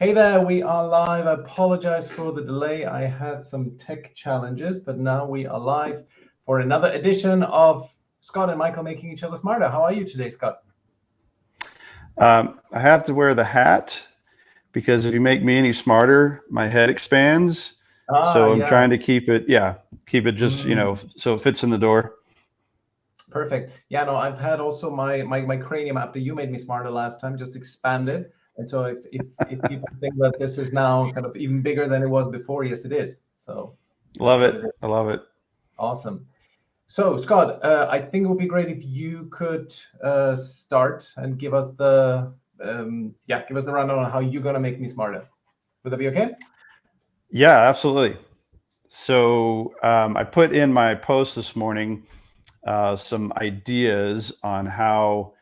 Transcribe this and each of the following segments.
Hey there, we are live. I apologize for the delay. I had some tech challenges, but now we are live for another edition of Scott and Michael Making Each Other Smarter. How are you today, Scott? I have to wear the hat because if you make me any smarter, my head expands. So I'm trying to keep it just, so it fits in the door. Perfect. Yeah, no, I've had also my cranium after you made me smarter last time, just expanded. And so if people think that this is now kind of even bigger than it was before, yes, it is. So love it. I love it. Awesome. So Scott, I think it would be great if you could start and give us the rundown on how you're gonna make me smarter. Would that be okay? Yeah, absolutely. So I put in my post this morning some ideas on how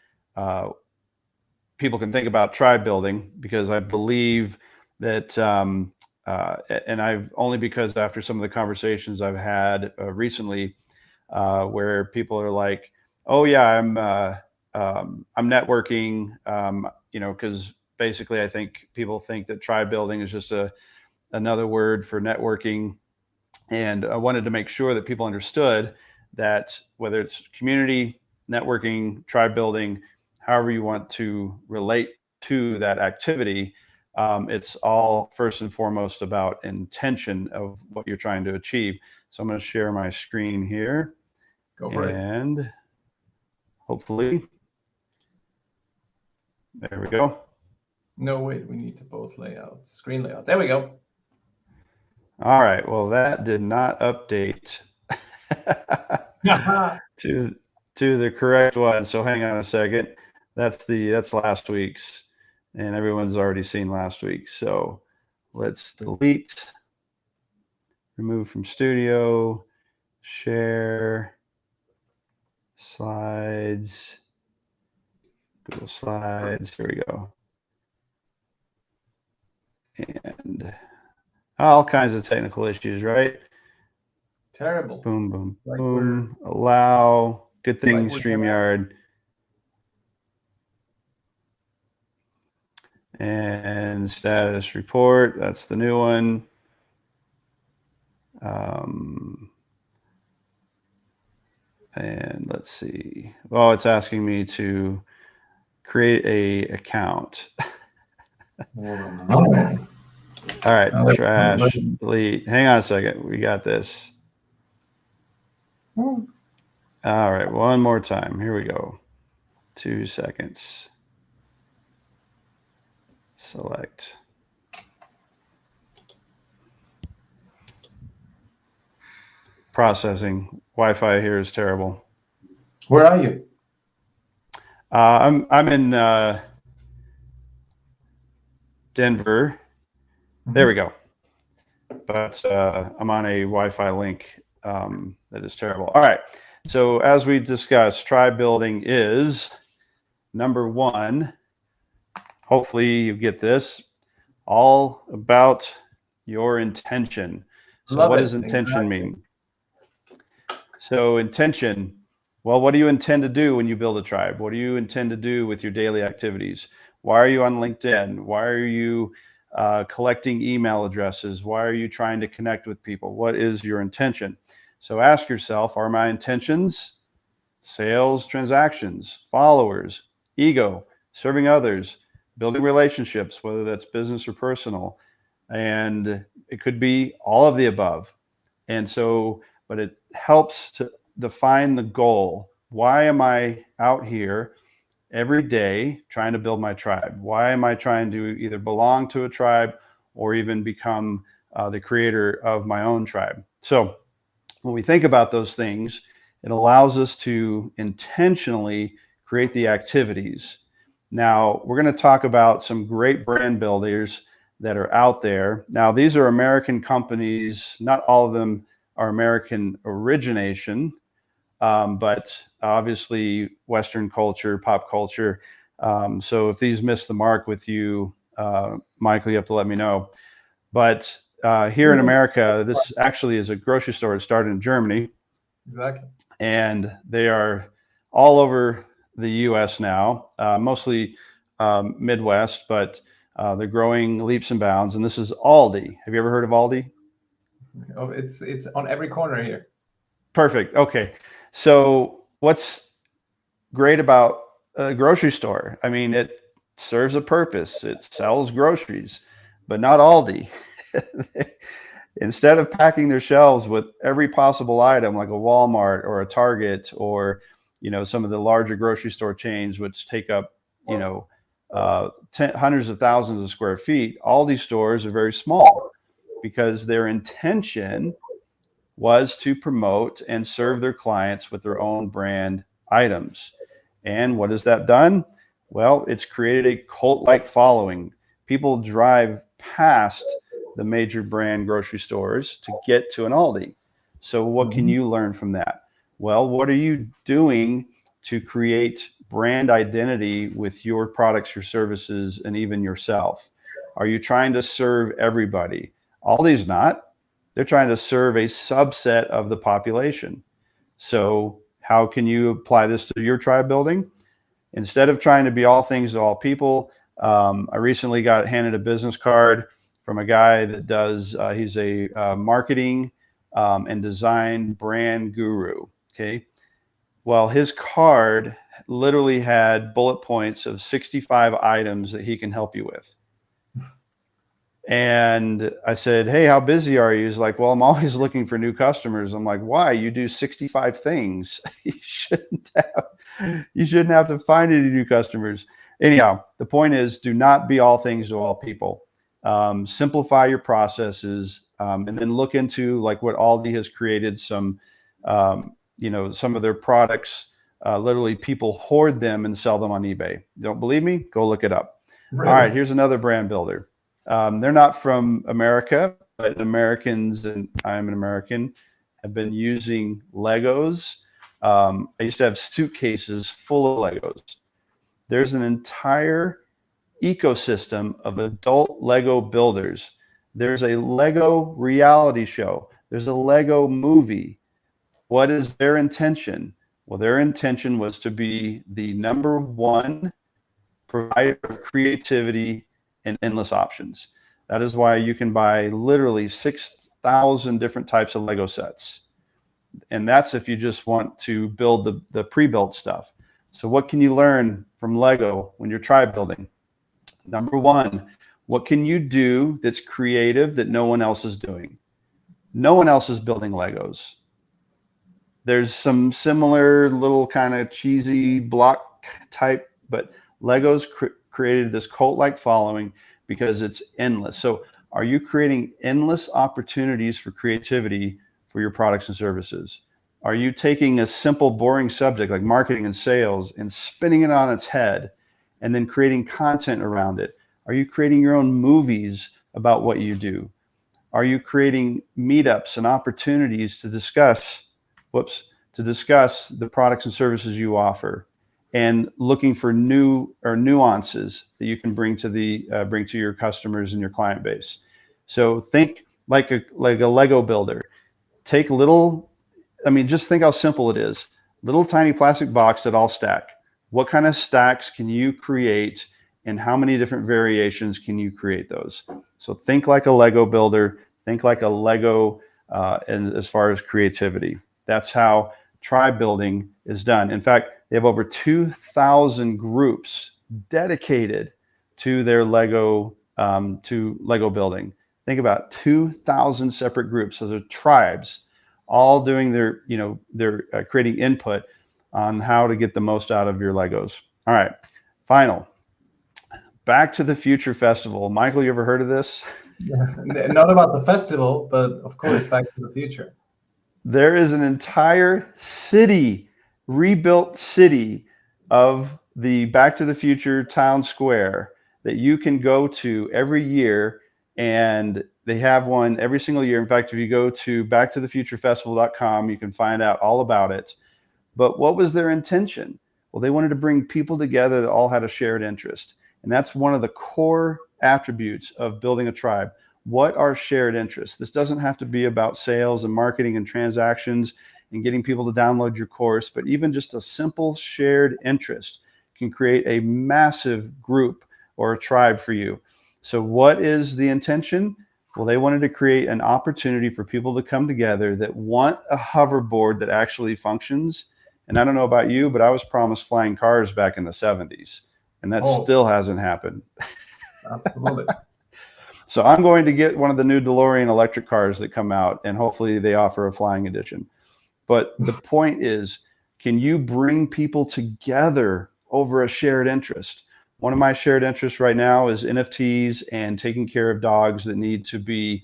people can think about tribe building, because I believe that, and I've only because after some of the conversations I've had recently, where people are like, "Oh yeah, I'm networking," because basically I think people think that tribe building is just another word for networking, and I wanted to make sure that people understood that whether it's community networking, tribe building, however you want to relate to that activity, it's all first and foremost about intention of what you're trying to achieve. So I'm going to share my screen here. Go for it. And hopefully, there we go. No, wait, we need to both screen layout. There we go. All right, well, that did not update to the correct one. So hang on a second. That's last week's, and everyone's already seen last week's. So let's delete, remove from studio, share, slides, Google Slides. Here we go. And all kinds of technical issues, right? Terrible. Boom, boom, boom. Allow. Good thing StreamYard. And status report. That's the new one. And let's see. Oh, it's asking me to create a account. All right, trash, delete. Hang on a second. We got this. All right, one more time. Here we go. 2 seconds. Select. Processing. Wi-Fi here is terrible. Where are you? I'm in Denver. There we go. But I'm on a Wi-Fi link that is terrible. All right. So as we discussed, tribe building is number one. Hopefully you get this. All about your intention. So what does intention mean? So intention, well, what do you intend to do when you build a tribe? What do you intend to do with your daily activities? Why are you on LinkedIn? Why are you collecting email addresses? Why are you trying to connect with people? What is your intention? So ask yourself, are my intentions sales, transactions, followers, ego, serving others, building relationships, whether that's business or personal? And it could be all of the above. And so, but it helps to define the goal. Why am I out here every day trying to build my tribe? Why am I trying to either belong to a tribe or even become the creator of my own tribe? So when we think about those things, it allows us to intentionally create the activities. Now, we're going to talk about some great brand builders that are out there. Now, these are American companies. Not all of them are American origination, but obviously Western culture, pop culture. So if these miss the mark with you, Michael, you have to let me know. But here in America, this actually is a grocery store. It started in Germany. Exactly. And they are all over the U.S. now, mostly Midwest, but They're growing leaps and bounds. And this is Aldi. Have you ever heard of Aldi? Oh, it's on every corner here. Perfect. Okay. So what's great about a grocery store? I mean, it serves a purpose. It sells groceries, but not Aldi. Instead of packing their shelves with every possible item like a Walmart or a Target or, some of the larger grocery store chains, which take up, hundreds of thousands of square feet, all these stores are very small because their intention was to promote and serve their clients with their own brand items. And what has that done? Well, it's created a cult-like following. People drive past the major brand grocery stores to get to an Aldi. So what can you learn from that? Well, what are you doing to create brand identity with your products, your services, and even yourself? Are you trying to serve everybody? Aldi's not. They're trying to serve a subset of the population. So how can you apply this to your tribe building? Instead of trying to be all things to all people, I recently got handed a business card from a guy that does, he's a marketing and design brand guru, okay? Well, his card literally had bullet points of 65 items that he can help you with. And I said, hey, how busy are you? He's like, well, I'm always looking for new customers. I'm like, why? You do 65 things. You shouldn't have to find any new customers. Anyhow, the point is, do not be all things to all people. Simplify your processes, and then look into like what Aldi has created. Some of their products, literally people hoard them and sell them on eBay. Don't believe me? Go look it up. Really? All right, here's another brand builder. They're not from America, but Americans, and I'm an American, have been using Legos. I used to have suitcases full of Legos. There's an entire ecosystem of adult Lego builders. There's a Lego reality show. There's a Lego movie. What is their intention? Well, their intention was to be the #1 provider of creativity and endless options. That is why you can buy literally 6,000 different types of Lego sets. And that's if you just want to build the pre-built stuff. So what can you learn from Lego when you're tribe building? #1, what can you do that's creative that no one else is doing? No one else is building Legos. There's some similar little kind of cheesy block type, but Legos created this cult-like following because it's endless. So are you creating endless opportunities for creativity for your products and services? Are you taking a simple, boring subject like marketing and sales and spinning it on its head and then creating content around it? Are you creating your own movies about what you do? Are you creating meetups and opportunities to discuss the products and services you offer, and looking for new or nuances that you can bring to your customers and your client base? So think like a Lego builder. Take just think how simple it is. Little tiny plastic box that all stack. What kind of stacks can you create, and how many different variations can you create those? So think like a Lego builder. Think like a Lego, and as far as creativity. That's how tribe building is done. In fact, they have over 2,000 groups dedicated to their Lego building. Think about 2,000 separate groups. Those are tribes, all doing they're creating input on how to get the most out of your Legos. All right, final. Back to the Future Festival. Michael, you ever heard of this? Not about the festival, but of course, Back to the Future. There is an entire city, rebuilt city of the Back to the Future town square that you can go to every year, and they have one every single year. In fact, if you go to backtothefuturefestival.com, you can find out all about it. But what was their intention? Well, they wanted to bring people together that all had a shared interest. And that's one of the core attributes of building a tribe. What are shared interests? This doesn't have to be about sales and marketing and transactions and getting people to download your course, but even just a simple shared interest can create a massive group or a tribe for you. So what is the intention? Well, they wanted to create an opportunity for people to come together that want a hoverboard that actually functions. And I don't know about you, but I was promised flying cars back in the 70s, and that still hasn't happened. Absolutely. So I'm going to get one of the new DeLorean electric cars that come out, and hopefully they offer a flying edition. But the point is, can you bring people together over a shared interest? One of my shared interests right now is NFTs and taking care of dogs that need to be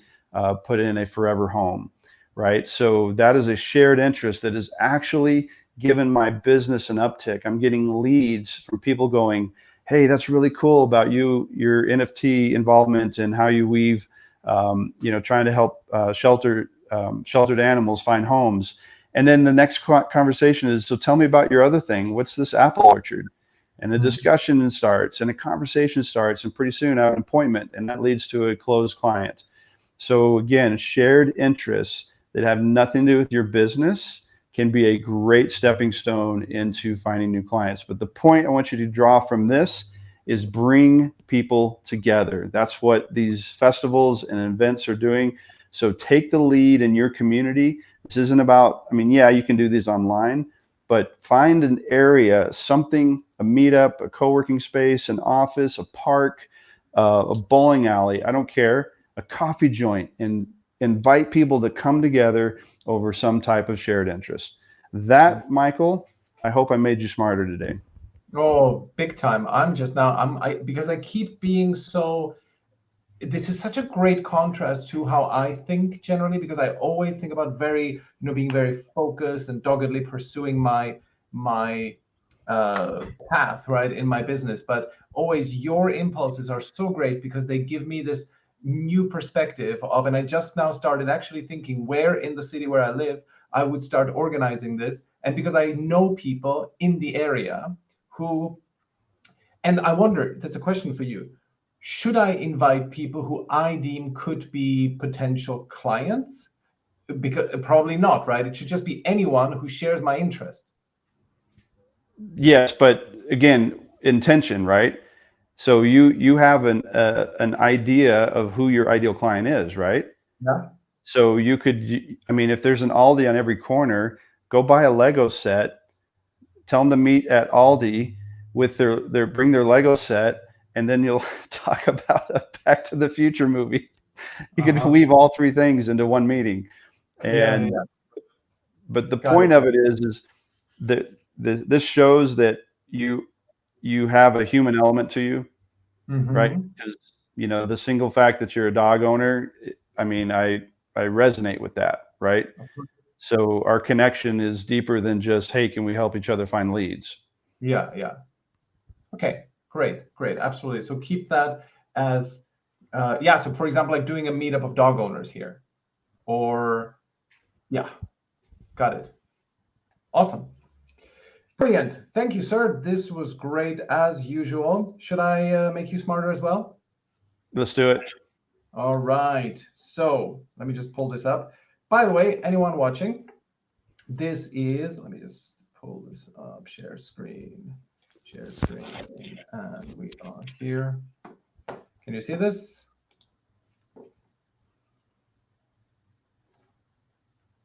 put in a forever home, right? So that is a shared interest that is actually given my business an uptick. I'm getting leads from people going, hey, that's really cool about your NFT involvement and how you weave, trying to help sheltered animals find homes. And then the next conversation is, so tell me about your other thing. What's this apple orchard? And a discussion starts and a conversation starts, and pretty soon I have an appointment, and that leads to a closed client. So again, shared interests that have nothing to do with your business can be a great stepping stone into finding new clients. But the point I want you to draw from this is bring people together. That's what these festivals and events are doing. So take the lead in your community. This isn't about, you can do these online, but find an area, something, a meetup, a co-working space, an office, a park, a bowling alley, I don't care, a coffee joint, and invite people to come together over some type of shared interest. That, Michael, I hope I made you smarter today. Oh, big time. Because I keep being this is such a great contrast to how I think generally, because I always think about being very focused and doggedly pursuing my path, right, in my business. But always your impulses are so great because they give me this new perspective and I just now started actually thinking where in the city where I live I would start organizing this. And because I know people in the area and I wonder, there's a question for you. Should I invite people who I deem could be potential clients? Because probably not, right? It should just be anyone who shares my interest. Yes, but again, intention, right? So you have an idea of who your ideal client is, right? Yeah. So you could, if there's an Aldi on every corner, go buy a Lego set, tell them to meet at Aldi with bring their Lego set, and then you'll talk about a Back to the Future movie. You can weave all three things into one meeting. And but the point of it is that this shows that you have a human element to you, right? Because the single fact that you're a dog owner, I resonate with that, right? So our connection is deeper than just, hey, can we help each other find leads? Yeah. Okay, great, absolutely. So keep that as so for example, like doing a meetup of dog owners here, or got it. Awesome. Brilliant. Thank you, sir. This was great as usual. Should I make you smarter as well? Let's do it. All right. So let me just pull this up. By the way, anyone watching, let me just pull this up, share screen, and we are here. Can you see this?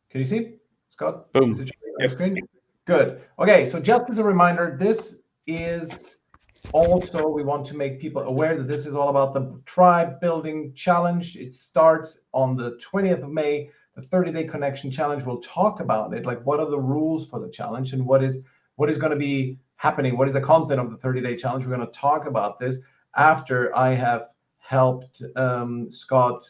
Can you see, Scott? Boom. Is it showing on screen? Good. Okay, so just as a reminder, this is also, we want to make people aware that this is all about the Tribe Building Challenge. It starts on the 20th of May, the 30-day connection challenge. We'll talk about it, like what are the rules for the challenge and what is going to be happening, what is the content of the 30-day challenge. We're going to talk about this after I have helped Scott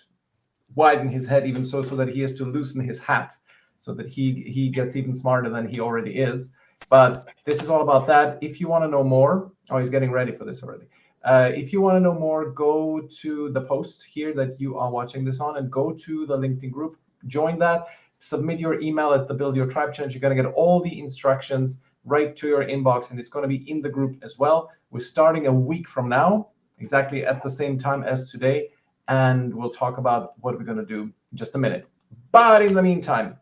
widen his head even so that he has to loosen his hat, so that he gets even smarter than he already is. But this is all about that. If you want to know more, he's getting ready for this already. If you want to know more, go to the post here that you are watching this on and go to the LinkedIn group, join that, submit your email at the Build Your Tribe Challenge. You're going to get all the instructions right to your inbox, and it's going to be in the group as well. We're starting a week from now, exactly at the same time as today, and we'll talk about what we're going to do in just a minute. But in the meantime,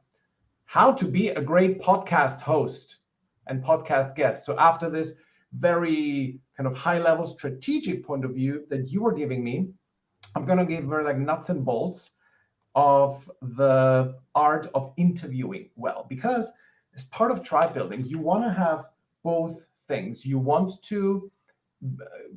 how to be a great podcast host and podcast guest. So after this very kind of high-level strategic point of view that you were giving me, I'm going to give her like nuts and bolts of the art of interviewing well, because as part of tribe building, you want to have both things. You want to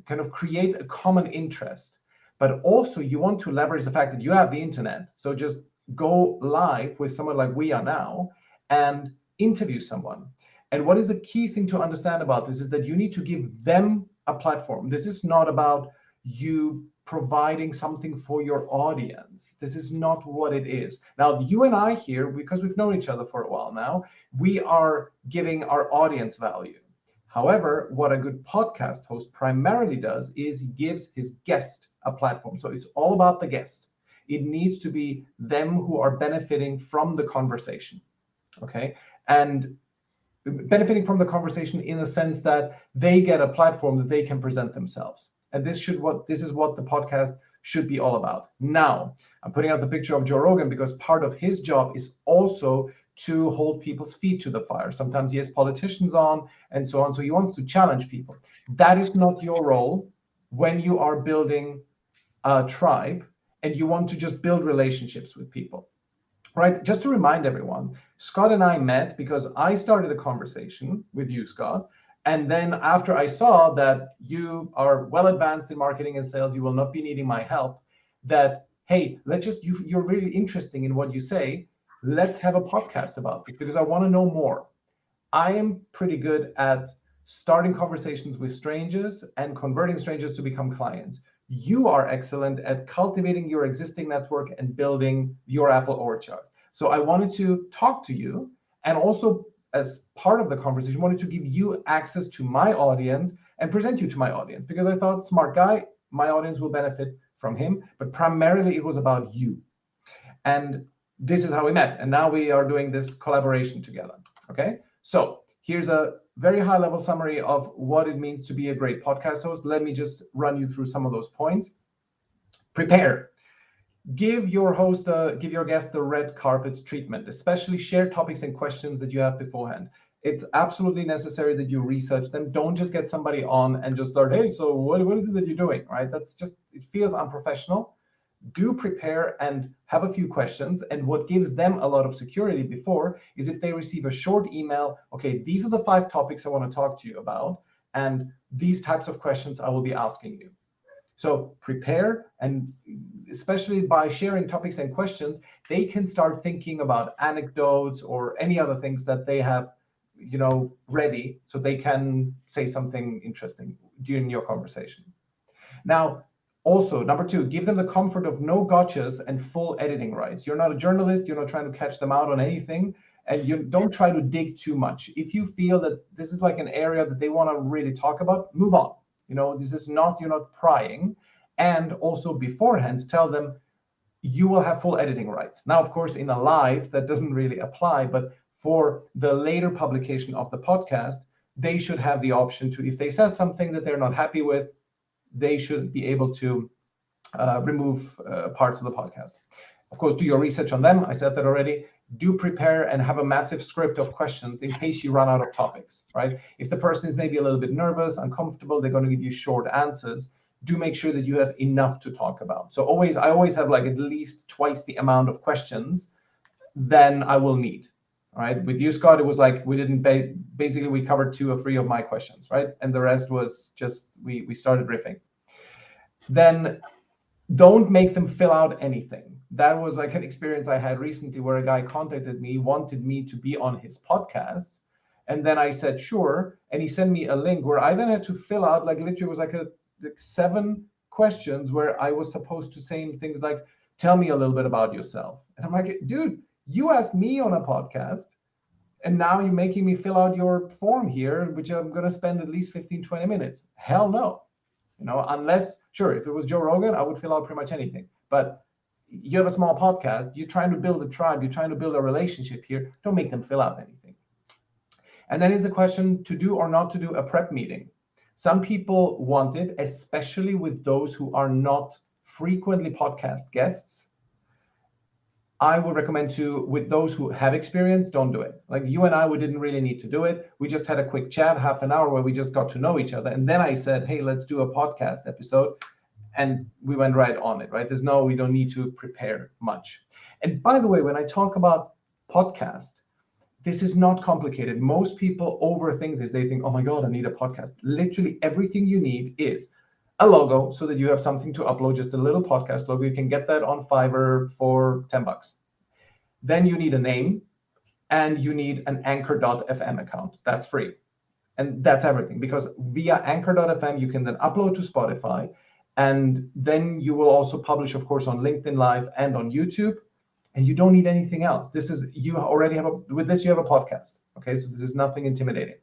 kind of create a common interest, but also you want to leverage the fact that you have the internet. So just go live with someone like we are now and interview someone. And what is the key thing to understand about this is that you need to give them a platform. This is not about you providing something for your audience. This is not what it is. Now, you and I here, because we've known each other for a while now, we are giving our audience value. However, what a good podcast host primarily does is he gives his guest a platform. So it's all about the guest. It needs to be them who are benefiting from the conversation. Okay. And benefiting from the conversation in the sense that they get a platform that they can present themselves. And this is what the podcast should be all about. Now, I'm putting out the picture of Joe Rogan because part of his job is also to hold people's feet to the fire. Sometimes he has politicians on and so on. So he wants to challenge people. That is not your role when you are building a tribe and you want to just build relationships with people. Right? Just to remind everyone, Scott and I met because I started a conversation with you, Scott. And then after I saw that you are well advanced in marketing and sales, you will not be needing my help, that, hey, you're really interesting in what you say. Let's have a podcast about this because I want to know more. I am pretty good at starting conversations with strangers and converting strangers to become clients. You are excellent at cultivating your existing network and building your apple orchard. So I wanted to talk to you, and also as part of the conversation, wanted to give you access to my audience and present you to my audience, because I thought, smart guy, my audience will benefit from him, but primarily it was about you. And this is how we met. And now we are doing this collaboration together. Okay. So here's a very high level summary of what it means to be a great podcast host. Let me just run you through some of those points. Prepare. Give your guest the red carpet treatment, especially share topics and questions that you have beforehand. It's absolutely necessary that you research them. Don't just get somebody on and just start, hey, so what is it that you're doing, right? It feels unprofessional. Do prepare and have a few questions. And what gives them a lot of security before is if they receive a short email, okay, these are the 5 topics I want to talk to you about, and these types of questions I will be asking you. So prepare, and especially by sharing topics and questions, they can start thinking about anecdotes or any other things that they have, ready, so they can say something interesting during your conversation. Now, also, number 2, give them the comfort of no gotchas and full editing rights. You're not a journalist. You're not trying to catch them out on anything, and you don't try to dig too much. If you feel that this is like an area that they want to really talk about, move on. You're not prying. And also beforehand, tell them you will have full editing rights. Now, of course, in a live, that doesn't really apply, but for the later publication of the podcast, they should have the option to, if they said something that they're not happy with, they should be able to remove parts of the podcast. Of course, do your research on them. I said that already. Do prepare and have a massive script of questions in case you run out of topics, right? If the person is maybe a little bit nervous, uncomfortable, they're going to give you short answers. Do make sure that you have enough to talk about. So I always have like at least twice the amount of questions than I will need, right? With you, Scott, it was like we covered 2 or 3 of my questions, right? And the rest was just, we started riffing. Then don't make them fill out anything. That was like an experience I had recently where a guy contacted me, wanted me to be on his podcast. And then I said, sure. And he sent me a link where I then had to fill out, like literally it was like 7 questions where I was supposed to say things like, tell me a little bit about yourself. And I'm like, dude, you asked me on a podcast, and now you're making me fill out your form here, which I'm going to spend at least 15, 20 minutes. Hell no. Unless, sure, if it was Joe Rogan, I would fill out pretty much anything. But you have a small podcast, you're trying to build a tribe, you're trying to build a relationship here, don't make them fill out anything. And then is the question to do or not to do a prep meeting. Some people want it, especially with those who are not frequently podcast guests. I would recommend with those who have experience, don't do it. Like you and I, we didn't really need to do it. We just had a quick chat, half an hour, where we just got to know each other. And then I said, hey, let's do a podcast episode. And we went right on it, right? We don't need to prepare much. And by the way, when I talk about podcast, this is not complicated. Most people overthink this. They think, oh my God, I need a podcast. Literally everything you need is a logo so that you have something to upload, just a little podcast logo. You can get that on Fiverr for $10. Then you need a name and you need an anchor.fm account. That's free. And that's everything, because via anchor.fm, you can then upload to Spotify. And then you will also publish, of course, on LinkedIn Live and on YouTube. And you don't need anything else. You already have with this, you have a podcast. Okay, so this is nothing intimidating.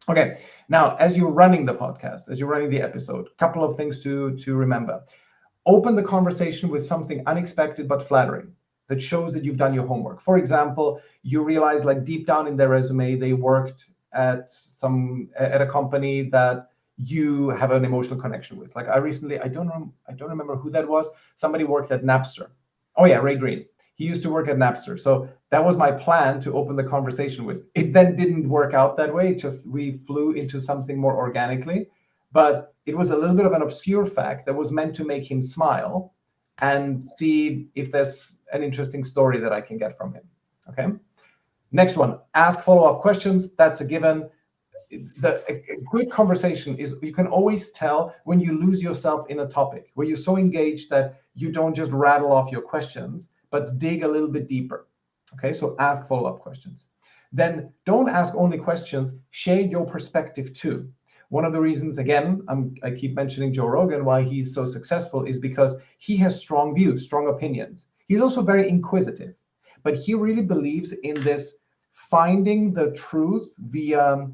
Okay, now, as you're running the podcast, as you're running the episode, a couple of things to remember. Open the conversation with something unexpected but flattering that shows that you've done your homework. For example, you realize, like, deep down in their resume, they worked at a company that you have an emotional connection with. Like, I recently, I don't remember who that was. Somebody worked at Napster. Oh yeah, Ray Green. He used to work at Napster. So that was my plan to open the conversation with. It then didn't work out that way. We flew into something more organically, but it was a little bit of an obscure fact that was meant to make him smile and see if there's an interesting story that I can get from him. Okay. Next one, ask follow-up questions. That's a given. A good conversation is, you can always tell when you lose yourself in a topic, where you're so engaged that you don't just rattle off your questions, but dig a little bit deeper. Okay, so ask follow-up questions. Then don't ask only questions, share your perspective too. One of the reasons, again, I keep mentioning Joe Rogan, why he's so successful is because he has strong views, strong opinions. He's also very inquisitive, but he really believes in this finding the truth via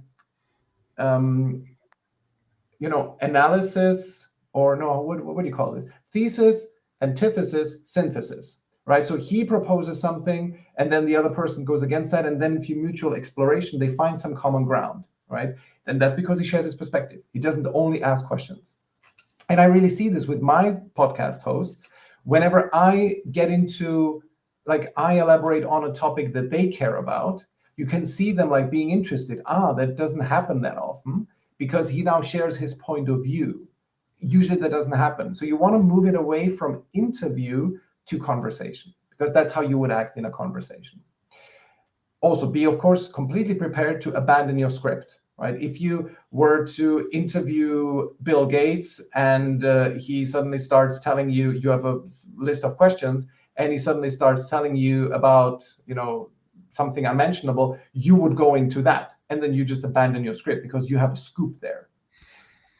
analysis, or no, what do you call it? Thesis, antithesis, synthesis, right? So he proposes something, and then the other person goes against that, and then through mutual exploration, they find some common ground, right? And that's because he shares his perspective. He doesn't only ask questions. And I really see this with my podcast hosts. Whenever I get into, like, I elaborate on a topic that they care about, you can see them like being interested. That doesn't happen that often, because he now shares his point of view. Usually that doesn't happen. So you want to move it away from interview to conversation, because that's how you would act in a conversation. Also, be, of course, completely prepared to abandon your script, right? If you were to interview Bill Gates and he suddenly starts telling you, you have a list of questions, and he suddenly starts telling you about, something unmentionable, you would go into that, and then you just abandon your script because you have a scoop there.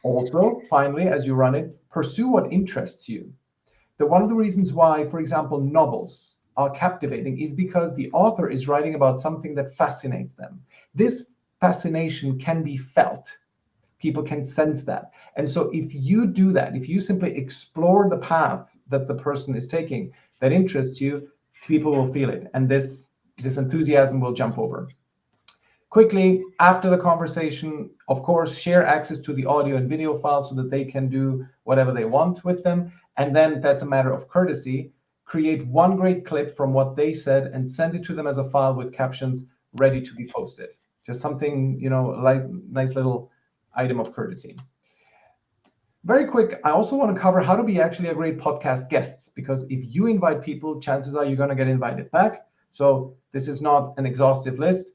Also, finally, as you run it, pursue what interests you. One of the reasons why, for example, novels are captivating is because the author is writing about something that fascinates them. This fascination can be felt. People can sense that. And so if you do that, if you simply explore the path that the person is taking that interests you, people will feel it. And this enthusiasm will jump over. Quickly, after the conversation, of course, share access to the audio and video files so that they can do whatever they want with them. And then that's a matter of courtesy. Create one great clip from what they said and send it to them as a file with captions ready to be posted. Just something, like nice little item of courtesy. Very quick, I also want to cover how to be actually a great podcast guest, because if you invite people, chances are you're going to get invited back. So this is not an exhaustive list,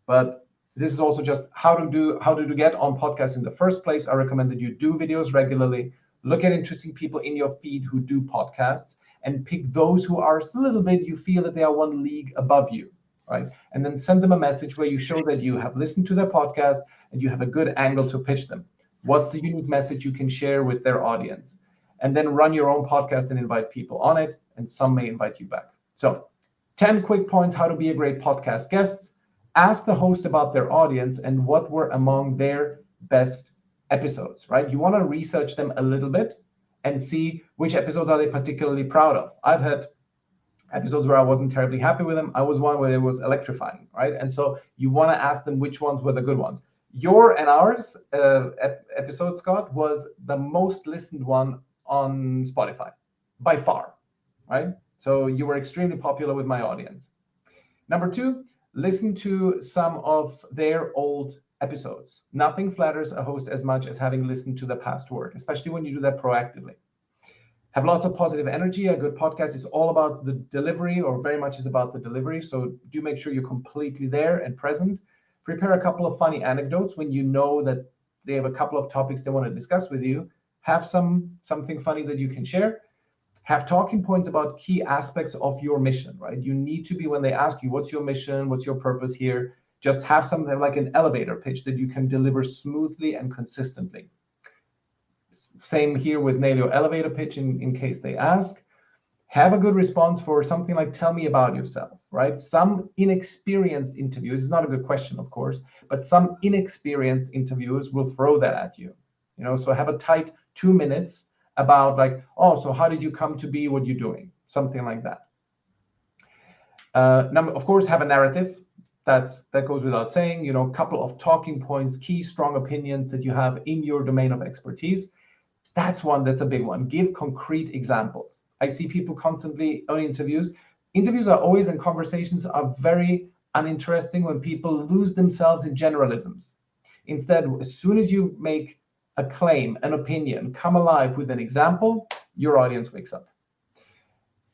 but this is also just how to get on podcasts in the first place. I recommend that you do videos regularly, look at interesting people in your feed who do podcasts, and pick those who are a little bit, you feel that they are one league above you, right? And then send them a message where you show that you have listened to their podcast and you have a good angle to pitch them. What's the unique message you can share with their audience? And then run your own podcast and invite people on it, and some may invite you back. So 10 quick points how to be a great podcast guest. Ask the host about their audience and what were among their best episodes, right? You want to research them a little bit and see which episodes are they particularly proud of. I've had episodes where I wasn't terribly happy with them. I was one where it was electrifying, right? And so you want to ask them which ones were the good ones. Your and ours episode, Scott, was the most listened one on Spotify by far, right? So you were extremely popular with my audience. Number 2, listen to some of their old episodes. Nothing flatters a host as much as having listened to the past work, especially when you do that proactively. Have lots of positive energy. A good podcast is all about the delivery, or very much is about the delivery. So do make sure you're completely there and present. Prepare a couple of funny anecdotes when you know that they have a couple of topics they want to discuss with you. Have something funny that you can share. Have talking points about key aspects of your mission, right? You need to be, when they ask you, what's your mission? What's your purpose here? Just have something like an elevator pitch that you can deliver smoothly and consistently. Same here with nail your elevator pitch in case they ask. Have a good response for something like, tell me about yourself, right? Some inexperienced interviewers, it's not a good question, of course, but some inexperienced interviewers will throw that at you. So have a tight 2 minutes about like, oh, so how did you come to be what you're doing? Something like that. Of course, have a narrative. That goes without saying, a couple of talking points, key strong opinions that you have in your domain of expertise. That's a big one. Give concrete examples. I see people constantly on interviews. Interviews are always, and conversations are very uninteresting when people lose themselves in generalisms. Instead, as soon as you make a claim, an opinion, come alive with an example, your audience wakes up.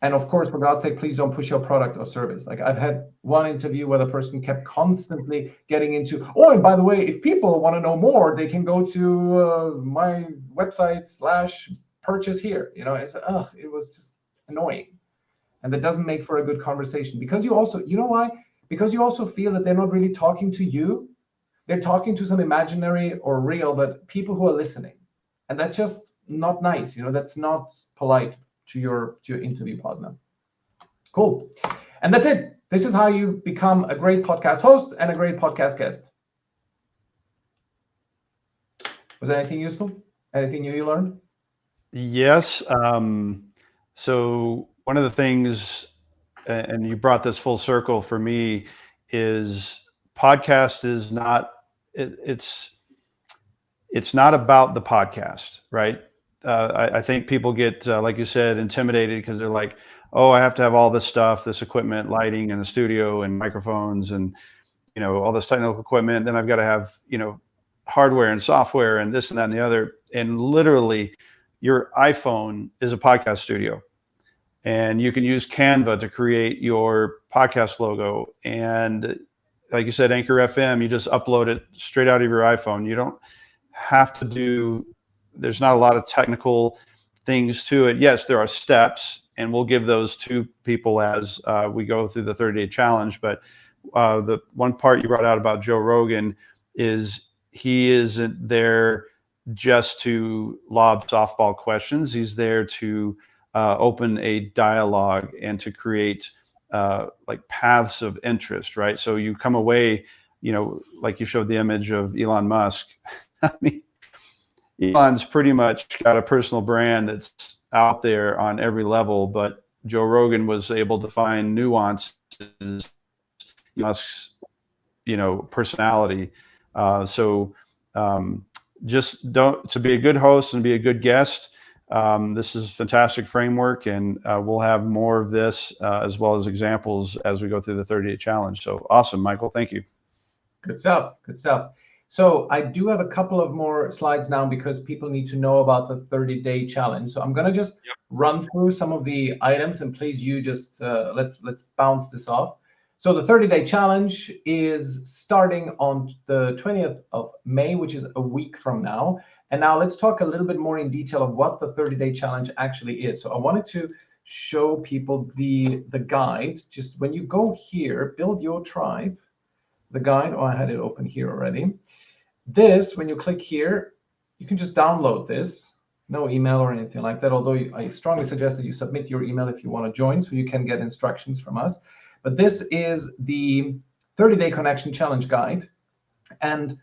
And of course, for God's sake, please don't push your product or service. Like I've had one interview where the person kept constantly getting into, oh, and by the way, if people want to know more, they can go to my website /purchase here. It was just annoying. And that doesn't make for a good conversation, because you also, why? Because you also feel that they're not really talking to you. They're talking to some imaginary or real, but people who are listening. And that's just not nice. That's not polite to your interview partner. Cool. And that's it. This is how you become a great podcast host and a great podcast guest. Was there anything useful? Anything new you learned? Yes. So one of the things, and you brought this full circle for me, is podcast is not, it's not about the podcast, right? I think people get, like you said, intimidated because they're like, oh, I have to have all this stuff, this equipment, lighting, and the studio and microphones and, all this technical equipment. Then I've got to have, hardware and software and this and that and the other. And literally your iPhone is a podcast studio, and you can use Canva to create your podcast logo. And like you said, Anchor FM, you just upload it straight out of your iPhone. You don't have to do, there's not a lot of technical things to it. Yes, there are steps, and we'll give those to people as we go through the 30-day challenge. But the one part you brought out about Joe Rogan is he isn't there just to lob softball questions. He's there to open a dialogue and to create like paths of interest, right? So you come away, like you showed the image of Elon Musk. I mean, Elon's pretty much got a personal brand that's out there on every level, but Joe Rogan was able to find nuances in Musk's, personality. Just to be a good host and be a good guest. This is a fantastic framework, and we'll have more of this as well as examples as we go through the 30-day challenge. So awesome, Michael. Thank you. Good stuff. Good stuff. So I do have a couple of more slides now because people need to know about the 30-day challenge. So I'm going to just run through some of the items, and please, you just let's bounce this off. So the 30-day challenge is starting on the 20th of May, which is a week from now. And now let's talk a little bit more in detail of what the 30-day challenge actually is. So I wanted to show people the guide. Just when you go here, build your tribe, the guide. Oh, I had it open here already. This, when you click here, you can just download this. No email or anything like that, although I strongly suggest that you submit your email if you want to join so you can get instructions from us. But this is the 30-day connection challenge guide. And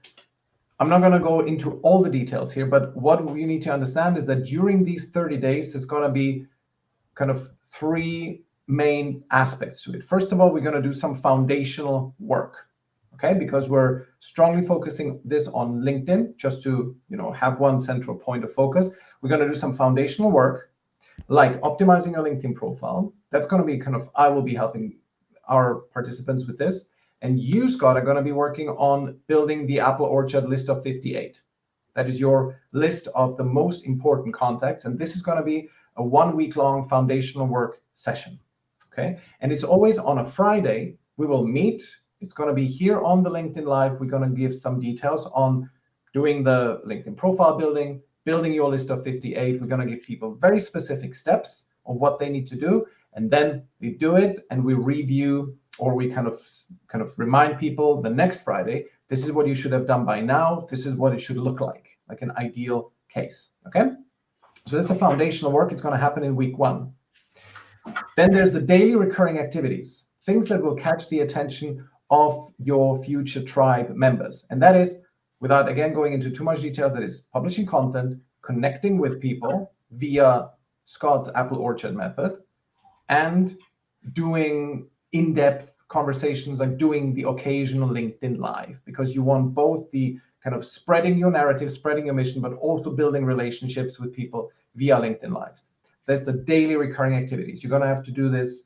I'm not going to go into all the details here, but what you need to understand is that during these 30 days, there's going to be kind of three main aspects to it. First of all, we're going to do some foundational work. Okay, because we're strongly focusing this on LinkedIn, just to have one central point of focus. We're going to do some foundational work, like optimizing your LinkedIn profile. That's going to be I will be helping our participants with this, and you, Scott, are going to be working on building the Apple Orchard list of 58. That is your list of the most important contacts, and this is going to be a 1 week long foundational work session. Okay. And it's always on a Friday. We will meet. It's going to be here on the LinkedIn Live. We're going to give some details on doing the LinkedIn profile building, building your list of 58. We're going to give people very specific steps of what they need to do. And then we do it and we review, or we kind of remind people the next Friday, this is what you should have done by now. This is what it should look like an ideal case. Okay. So that's the foundational work. It's going to happen in week 1. Then there's the daily recurring activities, things that will catch the attention of your future tribe members. And that is, without again going into too much detail, that is publishing content, connecting with people via Scott's Apple Orchard method, and doing in-depth conversations, like doing the occasional LinkedIn Live, because you want both the kind of spreading your narrative, spreading your mission, but also building relationships with people via LinkedIn Lives. There's the daily recurring activities. You're going to have to do this,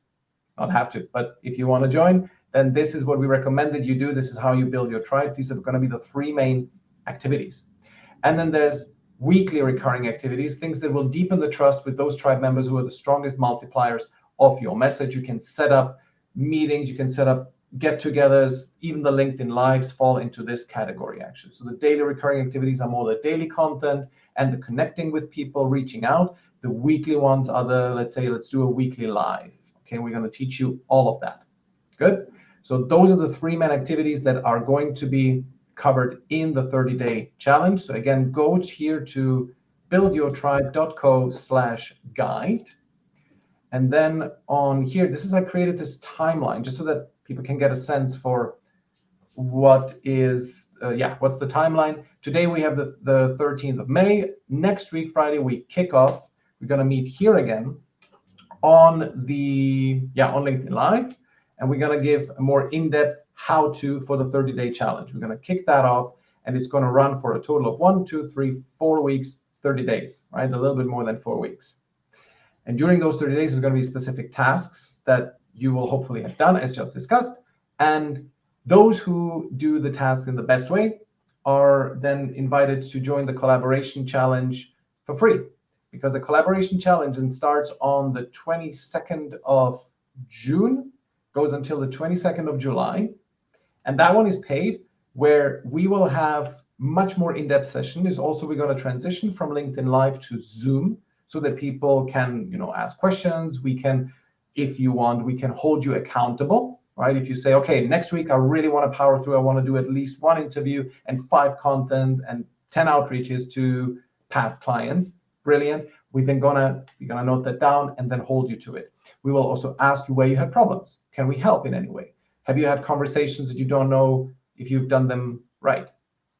not have to, but if you want to join, then this is what we recommend that you do. This is how you build your tribe. These are going to be the 3 main activities. And then there's weekly recurring activities, things that will deepen the trust with those tribe members who are the strongest multipliers of your message. You can set up meetings, you can set up get-togethers, even the LinkedIn Lives fall into this category, actually. So the daily recurring activities are more the daily content and the connecting with people, reaching out. The weekly ones are the, let's do a weekly live. Okay, we're going to teach you all of that. Good. So those are the 3 main activities that are going to be covered in the 30-day challenge. So again, go here to buildyourtribe.co/guide. And then on here, I created this timeline just so that people can get a sense for what is, what's the timeline. Today we have the 13th of May. Next week, Friday, we kick off. We're going to meet here again on on LinkedIn Live, and we're going to give a more in-depth how-to for the 30-day challenge. We're going to kick that off, and it's going to run for a total of 1, 2, 3, 4 weeks, 30 days, right? A little bit more than 4 weeks. And during those 30 days, there's going to be specific tasks that you will hopefully have done, as just discussed. And those who do the task in the best way are then invited to join the collaboration challenge for free, because the collaboration challenge then starts on the 22nd of June, goes until the 22nd of July. And that one is paid, where we will have much more in-depth sessions. Also, we're going to transition from LinkedIn Live to Zoom so that people can, ask questions. We can, if you want, we can hold you accountable, right? If you say, okay, next week, I really want to power through. I want to do at least 1 interview and 5 content and 10 outreaches to past clients. Brilliant. We're gonna note that down and then hold you to it. We will also ask you where you had problems. Can we help in any way? Have you had conversations that you don't know if you've done them right?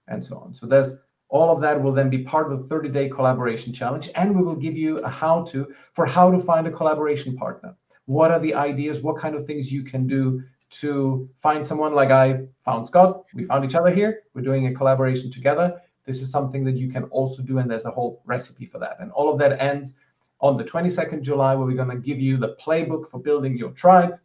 And so on. So there's all of that will then be part of the 30-day collaboration challenge. And we will give you a how-to for how to find a collaboration partner. What are the ideas? What kind of things you can do to find someone like I found Scott? We found each other here. We're doing a collaboration together. This is something that you can also do, and there's a whole recipe for that. And all of that ends on the 22nd July, where we're going to give you the playbook for building your tribe.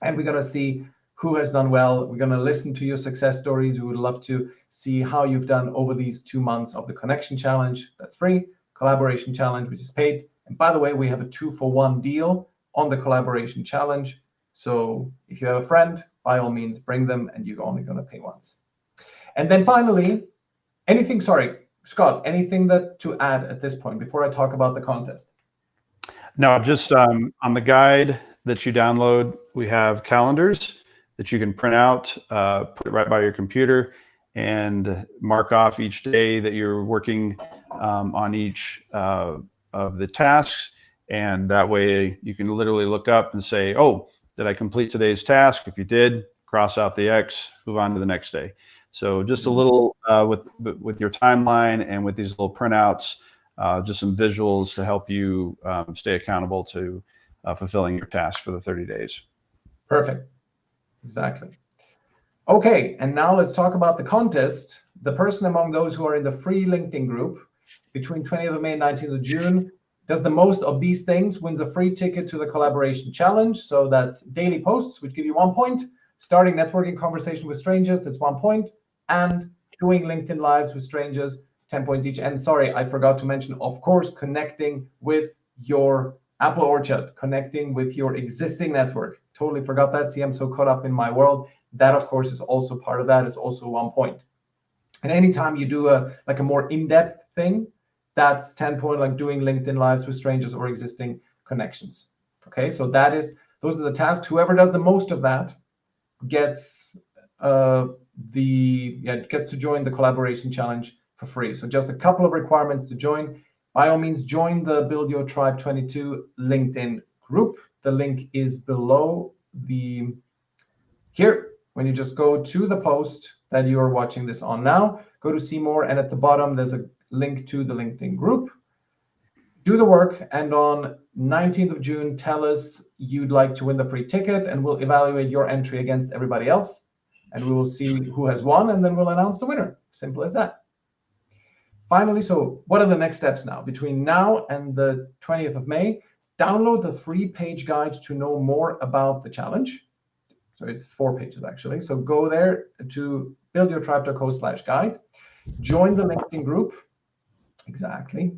And we're going to see who has done well. We're going to listen to your success stories. We would love to see how you've done over these 2 months of the Connection Challenge. That's free. Collaboration Challenge, which is paid. And by the way, we have a 2-for-1 deal on the Collaboration Challenge. So if you have a friend, by all means, bring them, and you're only going to pay once. And then finally, Scott, anything to add at this point before I talk about the contest? No, just on the guide that you download, we have calendars that you can print out, put it right by your computer, and mark off each day that you're working on each of the tasks. And that way you can literally look up and say, oh, did I complete today's task? If you did, cross out the X, move on to the next day. So just a little with your timeline and with these little printouts, just some visuals to help you stay accountable to fulfilling your task for the 30 days. Perfect. Exactly. Okay, and now let's talk about the contest. The person among those who are in the free LinkedIn group between 20th of May and 19th of June does the most of these things wins a free ticket to the Collaboration Challenge. So that's daily posts, which give you 1 point, starting networking conversation with strangers, that's 1 point, and doing LinkedIn Lives with strangers, 10 points each. And sorry, I forgot to mention, of course, connecting with your Apple Orchard, connecting with your existing network. Totally forgot that. See, I'm so caught up in my world. That, of course, is also part of that. Is also one point. And anytime you do a more in-depth thing, that's 10 point, like doing LinkedIn lives with strangers or existing connections. Okay, so those are the tasks. Whoever does the most of that gets gets to join the collaboration challenge for free. So just a couple of requirements to join. By all means, join the Build Your Tribe 22 LinkedIn group. The link is below here. When you just go to the post that you are watching this on now, go to see more, and at the bottom there's a link to the LinkedIn group. Do the work, and on 19th of June, tell us you'd like to win the free ticket, and we'll evaluate your entry against everybody else, and we will see who has won, and then we'll announce the winner. Simple as that. Finally, so what are the next steps now? Between now and the 20th of May, download the 3-page guide to know more about the challenge. So it's 4 pages actually. So go there to buildyourtribe.co/guide. Join the LinkedIn group. Exactly.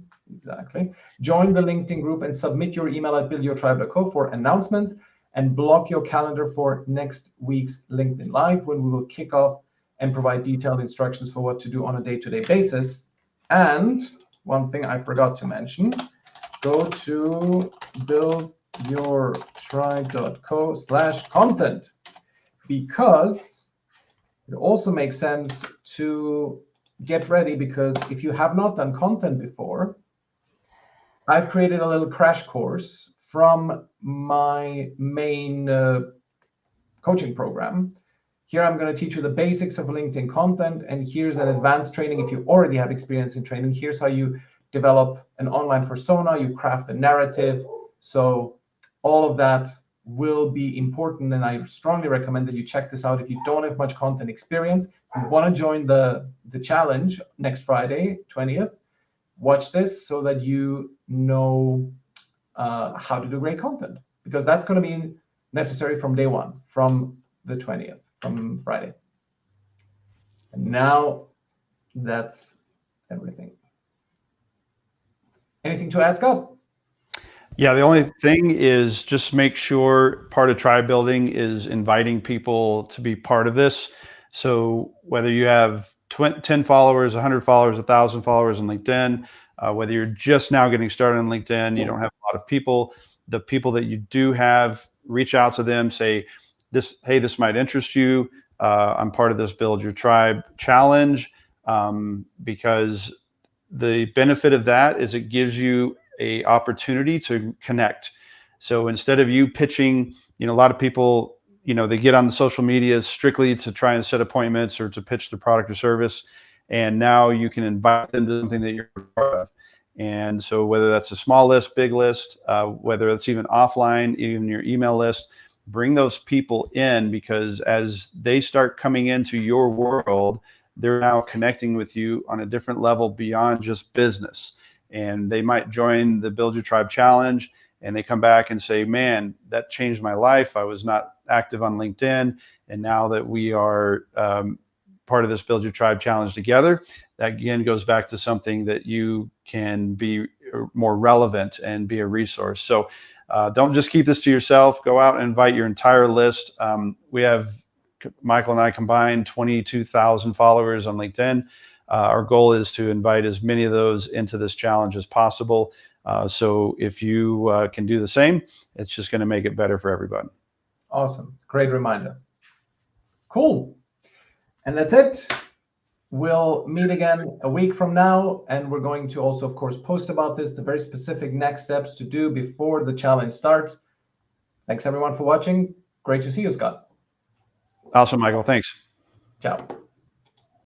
Join the LinkedIn group and submit your email at buildyourtribe.co for announcement, and block your calendar for next week's LinkedIn Live, when we will kick off and provide detailed instructions for what to do on a day-to-day basis. And one thing I forgot to mention, go to buildyourtribe.co/content, because it also makes sense to get ready, because if you have not done content before, I've created a little crash course from my main coaching program. Here I'm going to teach you the basics of LinkedIn content, and here's an advanced training if you already have experience in training. Here's how you develop an online persona, you craft a narrative. So all of that will be important, and I strongly recommend that you check this out if you don't have much content experience. If you want to join the challenge next Friday, 20th, watch this so that you know how to do great content, because that's going to be necessary from day one, from the 20th, from Friday. And now that's everything. Anything to add, Scott? Yeah, the only thing is just make sure part of tribe building is inviting people to be part of this. So whether you have 10 followers, 100 followers, 1,000 followers on LinkedIn, whether you're just now getting started on LinkedIn, you don't have a lot of people, the people that you do have, reach out to them, say, hey, this might interest you. I'm part of this Build Your Tribe challenge, because the benefit of that is it gives you a opportunity to connect. So instead of you pitching, a lot of people, they get on the social media strictly to try and set appointments or to pitch the product or service. And now you can invite them to something that you're part of. And so whether that's a small list, big list, whether it's even offline, even your email list, bring those people in, because as they start coming into your world, they're now connecting with you on a different level beyond just business. And they might join the Build Your Tribe challenge, and they come back and say, man, that changed my life. I was not active on LinkedIn. And now that we are part of this Build Your Tribe challenge together, that again goes back to something that you can be more relevant and be a resource. So don't just keep this to yourself. Go out and invite your entire list. We have, Michael and I combined, 22,000 followers on LinkedIn. Our goal is to invite as many of those into this challenge as possible. So if you can do the same, it's just going to make it better for everybody. Awesome. Great reminder. Cool. And that's it. We'll meet again a week from now, and we're going to also, of course, post about this, the very specific next steps to do before the challenge starts. Thanks, everyone, for watching. Great to see you, Scott. Awesome, Michael. Thanks. Ciao.